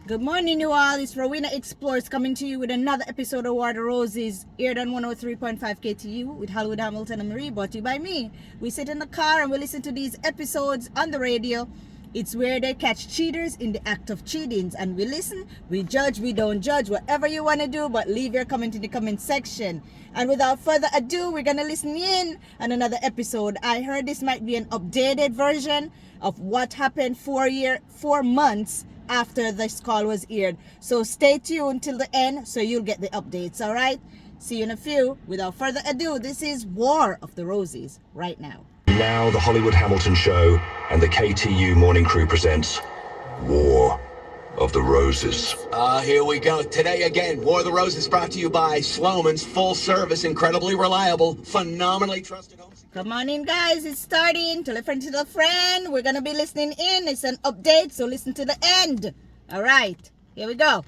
Good morning, you all. It's Rowena Explores coming to you with another episode of War the Roses, aired on 103.5 KTU with Hollywood Hamilton and Marie, brought to you by me. We sit in the car and we listen to these episodes on the radio. It's where they catch cheaters in the act of cheating, and we listen, we judge, we don't judge, whatever you want to do, but leave your comment in the comment section. And without further ado, we're going to listen in on another episode. I heard this might be an updated version of what happened 4 months after this call was aired. So stay tuned till the end so you'll get the updates, all right? See you in a few. Without further ado, this is War of the Roses right now. Now the Hollywood Hamilton Show and the KTU Morning Crew presents War of the Roses. Here we go. Today again, War of the Roses brought to you by Sloman's full service, incredibly reliable, phenomenally trusted home. Come on in, guys. It's starting. Tell a friend to the friend. We're going to be listening in. It's an update, so listen to the end. All right. Here we go.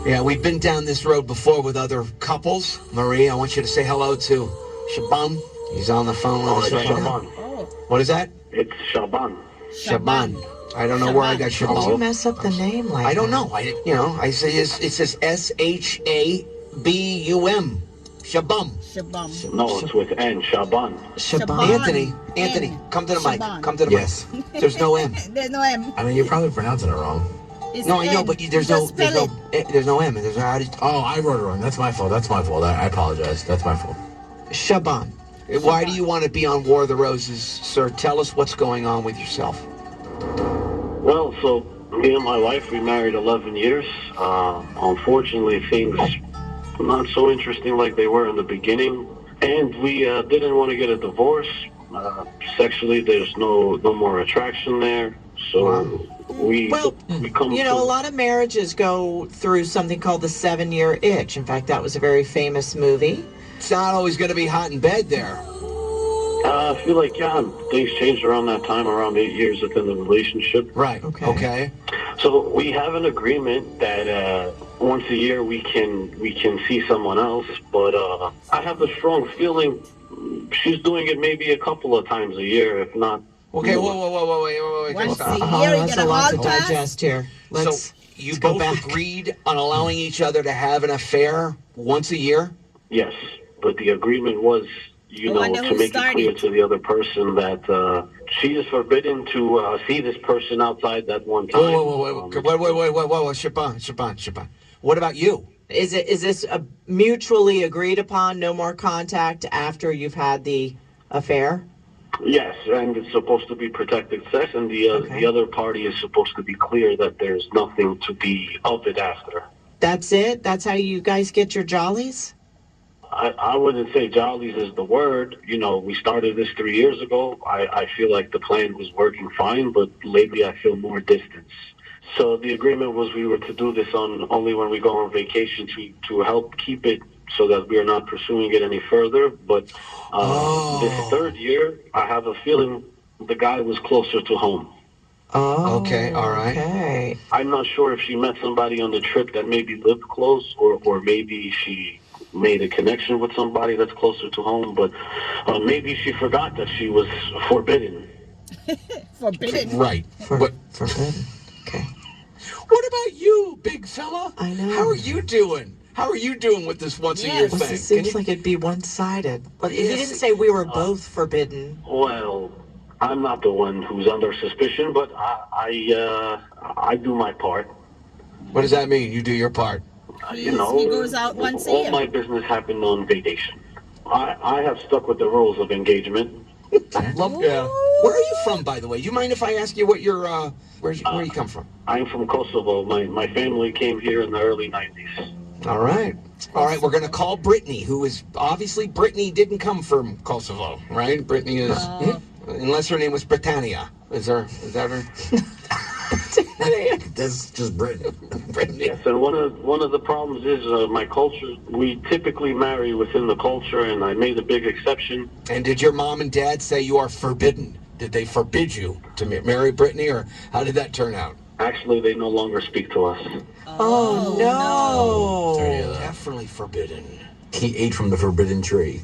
Yeah, we've been down this road before with other couples. Marie, I want you to say hello to Shaban. He's on the phone with us right now. Oh, What is that? It's Shaban. Shaban. I don't know where I got How'd you Shaban. mess up the name like I don't that? know. I say it says SHABUM. Shabam. Shabam. No, it's with N. Shaban. Shaban. Anthony, N. come to the mic. Shaban. Come to the Yes. mic. There's no M. There's no M. I mean, you're probably pronouncing it wrong. It's No, I know, N. but You there's just no spell there's no M. And there's no how do you- Oh, I wrote it wrong. That's my fault. I apologize. That's my fault. Shaban. Why do you want to be on War of the Roses, sir? Tell us what's going on with yourself. Well, so me and my wife, we married 11 years. Unfortunately, things not so interesting like they were in the beginning. And we didn't want to get a divorce. Sexually, there's no more attraction there. So we come You know, a lot of marriages go through something called the 7-year itch. In fact, that was a very famous movie. It's not always going to be hot in bed there. I feel like, things changed around that time, around 8 years within the relationship. Right. Okay. Okay. So we have an agreement that once a year we can see someone else, but I have a strong feeling she's doing it maybe a couple of times a year, if not. Okay. more. Whoa. Wait. Once Stop. a year, Oh, you that's get a lot to hall pass. digest here. So you go both back. agreed on allowing each other to have an affair once a year? Yes, but the agreement was, I wonder to who make it clear started. to the other person that she is forbidden to see this person outside that one time. Whoa. Shaban. What about you? Is this a mutually agreed upon, no more contact after you've had the affair? Yes, and it's supposed to be protected sex, and the other party is supposed to be clear that there's nothing to be of it after. That's it? That's how you guys get your jollies? I wouldn't say jollies is the word. We started this 3 years ago. I feel like the plan was working fine, but lately I feel more distance. So the agreement was we were to do this only when we go on vacation to help keep it so that we are not pursuing it any further. But this third year, I have a feeling the guy was closer to home. Oh, Okay, all right. Okay. I'm not sure if she met somebody on the trip that maybe lived close, or maybe she made a connection with somebody that's closer to home, but maybe she forgot that she was forbidden. Forbidden. Right. What Forbidden. Okay. about you, big fella? I know. How are you doing? How are you doing with this once a year Yes. Well, thing? it seems Can you- like it'd be one-sided. But if you Yes. didn't say we were both forbidden. Well, I'm not the one who's under suspicion, but I do my part. What does that mean? You do your part. He goes out once a all year. my business happened on vacation. I have stuck with the rules of engagement. Love. Yeah. Where are you from, by the way? Do you mind if I ask you what your where you come from? I'm from Kosovo. My family came here in the early 90s. All right. We're gonna call Brittany, who is obviously Brittany didn't come from Kosovo, right? Brittany is, unless her name was Britannia. Is that her? That's just Britain. Brittany. Yes, and one of the problems is my culture. We typically marry within the culture, and I made a big exception. And did your mom and dad say you are forbidden? Did they forbid you to marry Brittany, or how did that turn out? Actually, they no longer speak to us. Oh, no. Sorry to hear that. Definitely forbidden. He ate from the forbidden tree.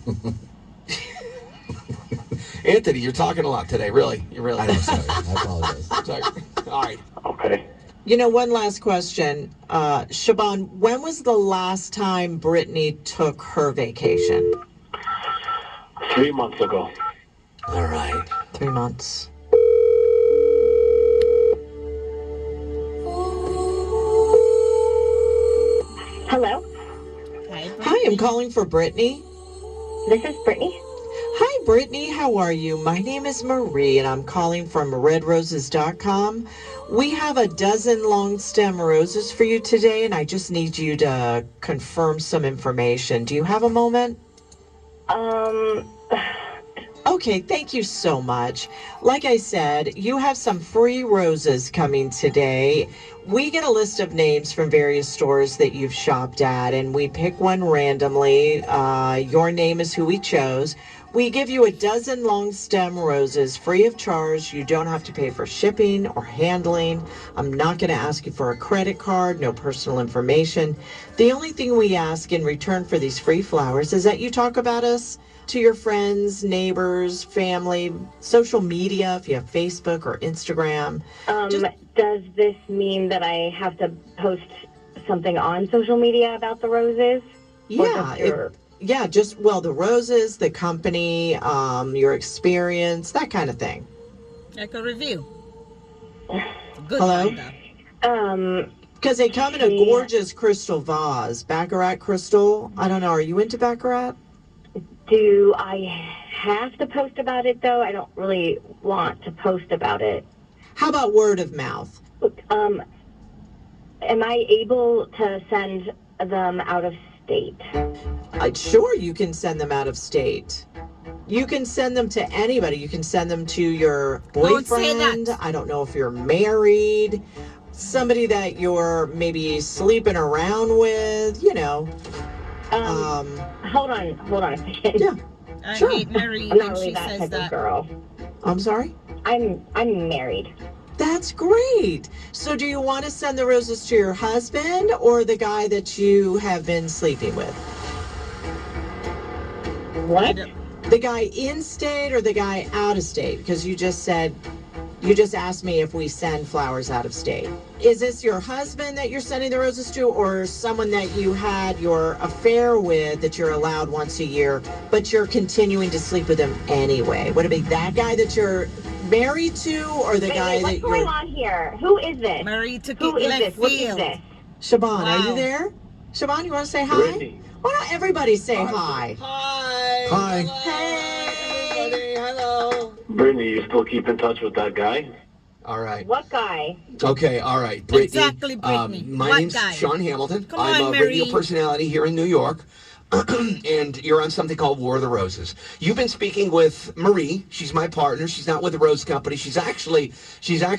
Anthony, you're talking a lot today. Really, you're really. I know, sorry. I apologize. Sorry. All right. Okay. You know, one last question. Siobhan, when was the last time Brittany took her vacation? 3 months ago. All right. 3 months. Hello, Hi, I'm calling for Brittany. this is Brittany. Hi, Brittany. How are you? My name is Marie, and I'm calling from redroses.com. We have a dozen long stem roses for you today, and I just need you to confirm some information. Do you have a moment? Okay, thank you so much. Like I said, you have some free roses coming today. We get a list of names from various stores that you've shopped at, and we pick one randomly. Your name is who we chose. We give you a dozen long stem roses free of charge. You don't have to pay for shipping or handling. I'm not going to ask you for a credit card, no personal information. The only thing we ask in return for these free flowers is that you talk about us to your friends, neighbors, family, social media, if you have Facebook or Instagram. Does this mean that I have to post something on social media about the roses? Or Yeah, just your- the roses, the company, your experience, that kind of thing. Like a review. Good Hello? one, though. Because they come in a Yeah. gorgeous crystal vase, Baccarat crystal. I don't know, are you into Baccarat? Do I have to post about it, though? I don't really want to post about it. How about word of mouth? Am I able to send them out of state? Sure, you can send them out of state. You can send them to anybody. You can send them to your Don't say boyfriend. that. I don't know if you're married. Somebody that you're maybe sleeping around with, you know. Hold on a second. Yeah, I Sure. hate Marie I'm when not really she that says type of that. girl. I'm sorry? I'm married. That's great. So do you want to send the roses to your husband or the guy that you have been sleeping with? What? The guy in state or the guy out of state? Because you just asked me if we send flowers out of state. Is this your husband that you're sending the roses to, or someone that you had your affair with that you're allowed once a year, but you're continuing to sleep with him anyway? Would it be that guy that you're married to, or the guy What's that going you're... on here? Who is this? Marie took Who it is left this? What is field. this? Siobhan, are Wow. you there? Siobhan, you want to say hi? Brittany. Why don't everybody say hi? Hi. Hi. Hey. Everybody, hello. Brittany, you still keep in touch with that guy? All right. What guy? Okay, all right. Brittany. Exactly, Brittany. My What name's guy? Sean Hamilton. Come I'm on, a radio Marie. personality here in New York. And you're on something called War of the Roses. You've been speaking with Marie. She's my partner. She's not with the Rose Company. She's actually, she's on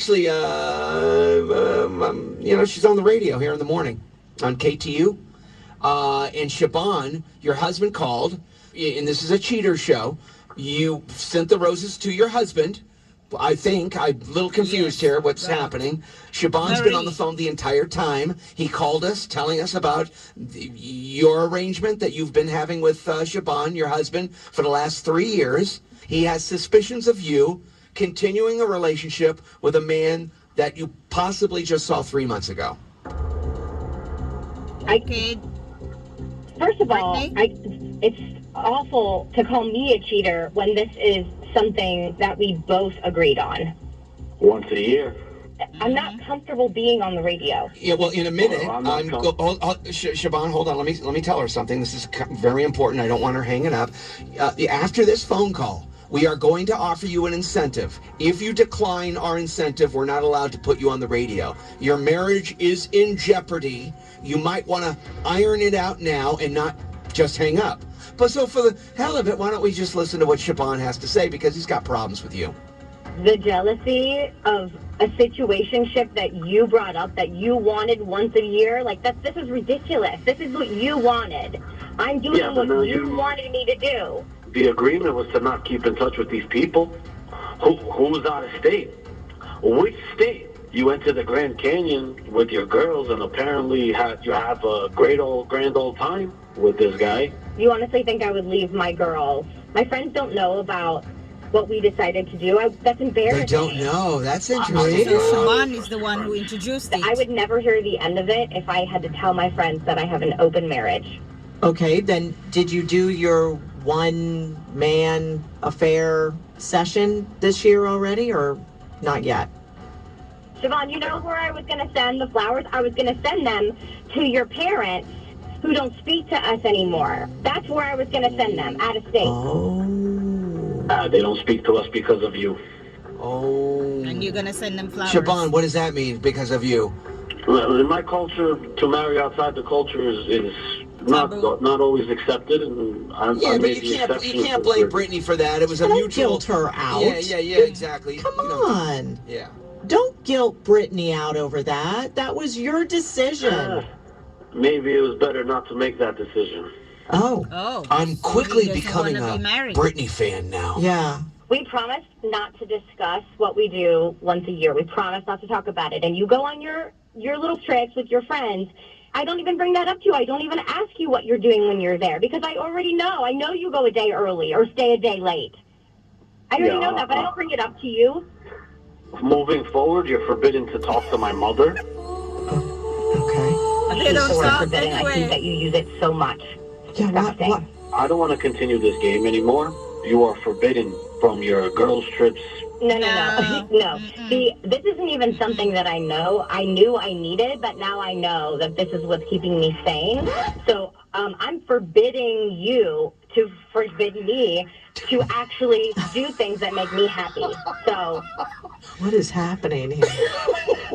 the radio here in the morning on KTU. And Siobhan, your husband called, and this is a cheater show. You sent the roses to your husband. I think I'm a little confused here. What's happening? Siobhan's been on the Marie. phone the entire time. He called us, telling us about your arrangement that you've been having with Siobhan, your husband, for the last 3 years. He has suspicions of you continuing a relationship with a man that you possibly just saw 3 months ago. Okay. First of all, Brittany? it's awful to call me a cheater when this is something that we both agreed on. Once a year. I'm not comfortable being on the radio. Yeah, well, in a minute, Well, I'm not Siobhan, hold on. Let me tell her something. This is very important. I don't want her hanging up. After this phone call, we are going to offer you an incentive. If you decline our incentive, we're not allowed to put you on the radio. Your marriage is in jeopardy. You might want to iron it out now and not just hang up. But so for the hell of it, why don't we just listen to what Siobhan has to say, because he's got problems with you. The jealousy of a situationship that you brought up that you wanted once a year, this is ridiculous. This is what you wanted. I'm doing Yeah, but what no, you you- wanted me to do. The agreement was to not keep in touch with these people. Who's out of state? Which state? You went to the Grand Canyon with your girls and apparently you have a grand old time with this guy. You honestly think I would leave my girls? My friends don't know about what we decided to do. That's embarrassing. They don't know. That's So interesting. Siobhan is the one who introduced it. I would never hear the end of it if I had to tell my friends that I have an open marriage. Okay, then did you do your one-man affair session this year already, or not yet? Siobhan, you know where I was going to send the flowers? I was going to send them to your parents who don't speak to us anymore. That's where I was going to send them, out of state. Oh. They don't speak to us because of you. Oh. And you're gonna send them flowers. Siobhan, what does that mean because of you? Well, in my culture, to marry outside the culture is not Taboo. not always accepted, and I Yeah, but made the you exception can't for blame certain- Brittany for that. It was a Don't mutual. guilt her out. Yeah, exactly. Come You know, on. Yeah. Don't guilt Brittany out over that. That was your decision. Maybe it was better not to make that decision. Oh, Oh. I'm quickly He doesn't becoming wanna be a married. Brittany fan now. yeah. We promised not to discuss what we do once a year. We promised not to talk about it. And you go on your little trips with your friends. I don't even bring that up to you. I don't even ask you what you're doing when you're there because I already know. I know you go a day early or stay a day late. I already know that, but I don't bring it up to you. Moving forward, you're forbidden to talk to my mother. Okay. But they don't Use the word talk forbidden. I think anyway. that you use it so much. Yeah, what? I don't want to continue this game anymore. You are forbidden from your girls' trips. No. No. No. See, this isn't even something that I know. I knew I needed, but now I know that this is what's keeping me sane. So I'm forbidding you to forbid me to actually do things that make me happy. So What is happening here?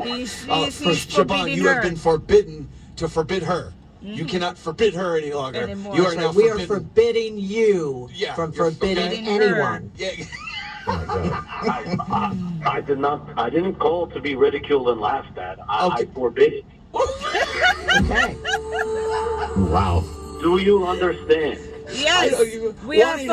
He's Siobhan, forbidding you have her. been forbidden to forbid her. You cannot forbid her any longer. Anymore. You are So now We are forbidden. forbidding you Yeah, from you're forbidding forbidding her. anyone. Yeah. Oh my God. I did not. I didn't call to be ridiculed and laughed at. I Okay. forbid it. Okay. Wow. Do you understand? Yes, we are forbidden.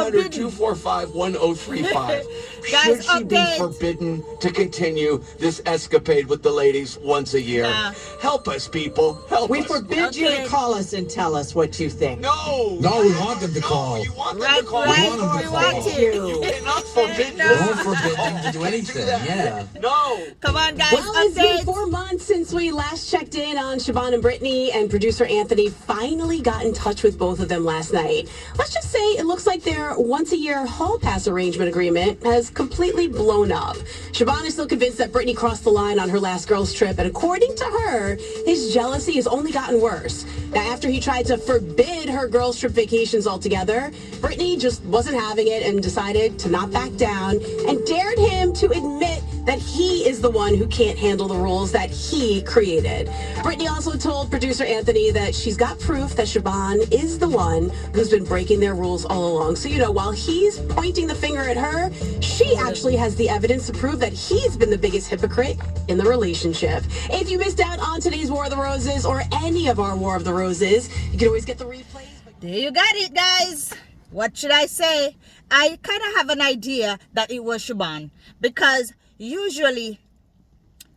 1-800-245-1035. Guys, Should she be update. forbidden to continue this escapade with the ladies once a year? Nah. Help us, people. Help We us. forbid you Okay. to call us and tell us what you think. No. No, we want them to call. You want them Right, to call. right, want them to we call. want Thank it. you. You cannot forbid No. them. Don't forbid them to do anything. Yeah. No. Come on, guys, Well, it's been update. 4 months since we last checked in on Siobhan and Brittany, and producer Anthony finally got in touch with both of them last night. Let's just say it looks like their once-a-year hall pass arrangement agreement has completely blown up. Siobhan is still convinced that Brittany crossed the line on her last girls' trip, and according to her, his jealousy has only gotten worse. Now, after he tried to forbid her girls' trip vacations altogether, Brittany just wasn't having it and decided to not back down and dared him to admit that he is the one who can't handle the rules that he created. Brittany also told producer Anthony that she's got proof that Siobhan is the one who's been breaking their rules all along. So, while he's pointing the finger at her, she actually has the evidence to prove that he's been the biggest hypocrite in the relationship. If you missed out on today's War of the Roses or any of our War of the Roses, you can always get the replays. There you got it, guys. What should I say? I kind of have an idea that it was Siobhan because usually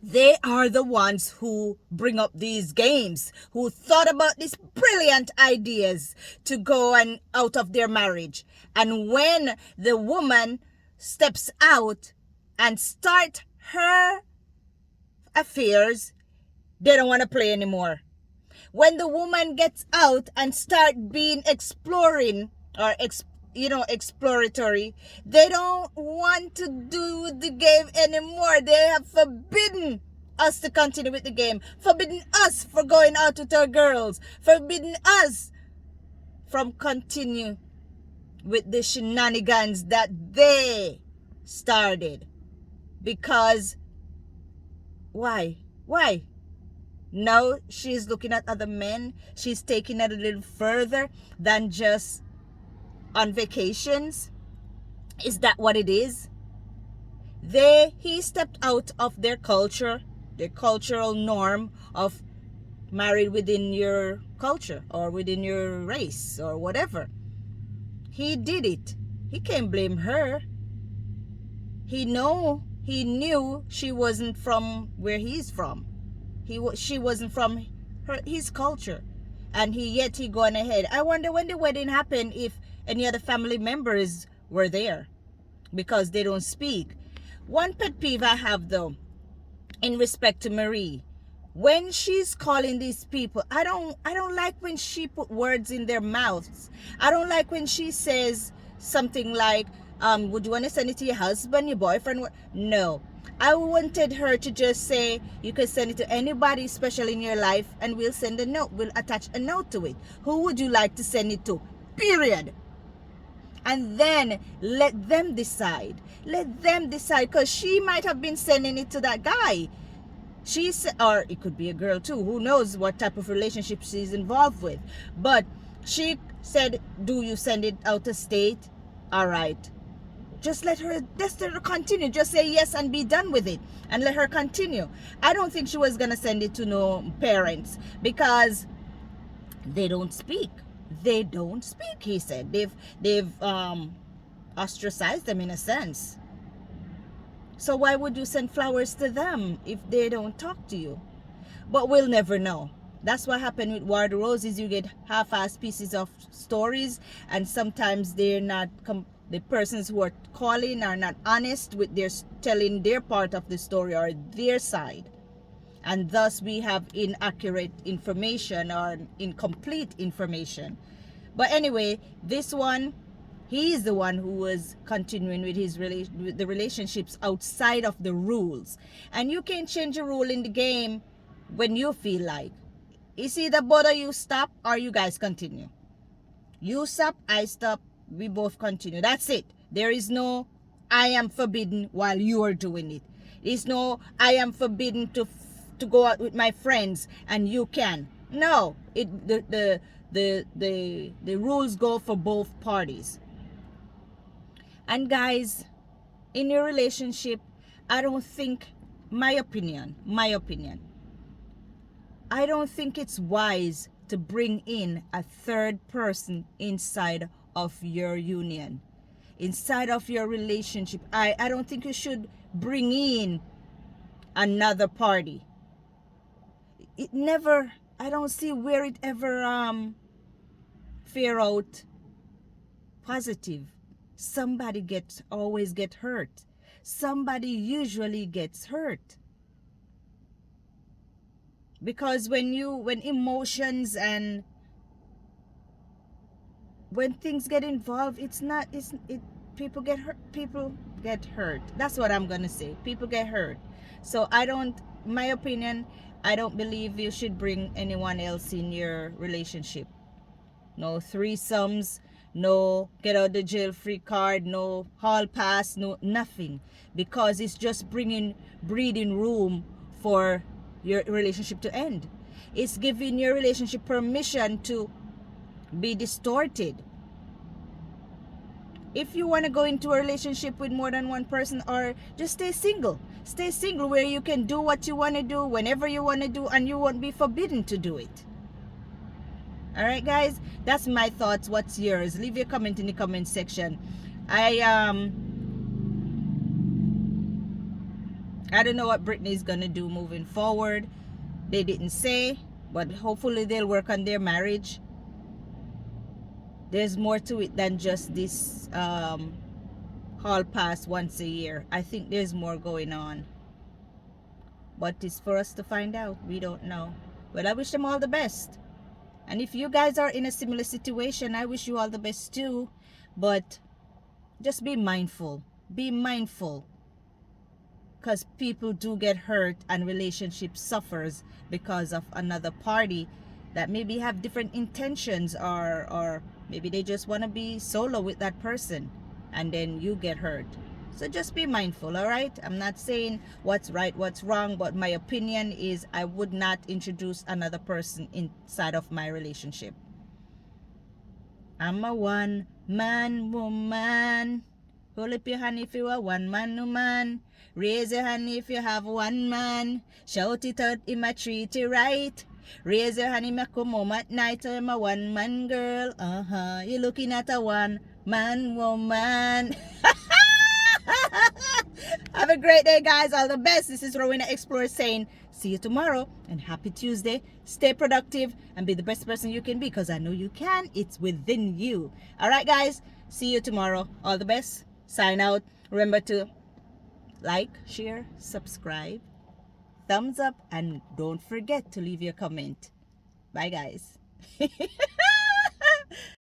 they are the ones who bring up these games, who thought about these brilliant ideas to go and out of their marriage. And when the woman steps out and start her affairs, they don't want to play anymore. When the woman gets out and start being exploring or exploratory, they don't want to do the game anymore. They have forbidden us to continue with the game, forbidden us for going out with our girls, forbidden us from continue with the shenanigans that they started. Because why now she's looking at other men, she's taking it a little further than just on vacations. Is that what it is? He stepped out of their culture, their cultural norm of married within your culture or within your race or whatever. He did it. He can't blame her. He knew she wasn't from where he's from. She wasn't from his culture, and he gone ahead. I wonder when the wedding happened if any other family members were there. because they don't speak. One pet peeve I have though, in respect to Marie, when she's calling these people, I don't like when she put words in their mouths. I don't like when she says something like, would you want to send it to your husband, your boyfriend? No. I wanted her to just say, you can send it to anybody special in your life and we'll send a note. We'll attach a note to it. Who would you like to send it to? Period. And then let them decide. Let them decide, because she might have been sending it to that guy. Or it could be a girl too. Who knows what type of relationship she's involved with. But she said, do you send it out of state? All right. Just let her continue. Just say yes and be done with it. And let her continue. I don't think she was going to send it to no parents, because they don't speak. They don't speak, he said. They've ostracized them in a sense. So why would you send flowers to them if they don't talk to you? But we'll never know. That's what happened with War of the Roses. You get half-assed pieces of stories, and sometimes they're not the persons who are calling are not honest with their telling their part of the story or their side. And thus we have inaccurate information or incomplete information. But anyway, this one, he is the one who was continuing with with the relationships outside of the rules. And you can't change a rule in the game when you feel like. It's either both of you stop or you guys continue. You stop, I stop, we both continue. That's it. There is no I am forbidden while you are doing it. It's no I am forbidden to go out with my friends and you can. No, the rules go for both parties. And guys, in your relationship, I don't think, my opinion, I don't think it's wise to bring in a third person inside of your union, inside of your relationship. I don't think you should bring in another party. It never, I don't see where it ever fare out positive. Somebody always get hurt. Somebody usually gets hurt. Because when emotions and when things get involved, people get hurt. That's what I'm gonna say. People get hurt. So my opinion, I don't believe you should bring anyone else in your relationship. No threesomes, no get out the jail free card, no hall pass, no nothing. Because it's just breeding room for your relationship to end. It's giving your relationship permission to be distorted. If you want to go into a relationship with more than one person, or just stay single where you can do what you want to do whenever you want to do, and you won't be forbidden to do it. All right, guys, that's my thoughts. What's yours? Leave your comment in the comment section. I don't know what Britney's gonna do moving forward. They didn't say, but hopefully they'll work on their marriage. There's more to it than just this hall pass once a year. I think there's more going on, but it's for us to find out. We don't know. Well, I wish them all the best. And if you guys are in a similar situation, I wish you all the best too. But just be mindful. Be mindful. Because people do get hurt and relationship suffers because of another party that maybe have different intentions, or maybe they just want to be solo with that person and then you get hurt. So just be mindful, all right? I'm not saying what's right, what's wrong, but my opinion is I would not introduce another person inside of my relationship. I'm a one-man woman. Hold up your hand if you are one-man woman. Raise your hand if you have one man. Shout it out, if I treat you right. Raise your hand if I come home at night. I'm a one-man girl. You're looking at a one-man woman. Have a great day, guys. All the best. This is Rowena Explorer saying see you tomorrow and happy Tuesday. Stay productive and be the best person you can be, because I know you can. It's within you. All right, guys. See you tomorrow. All the best. Sign out. Remember to like, share, subscribe, thumbs up, and don't forget to leave your comment. Bye, guys.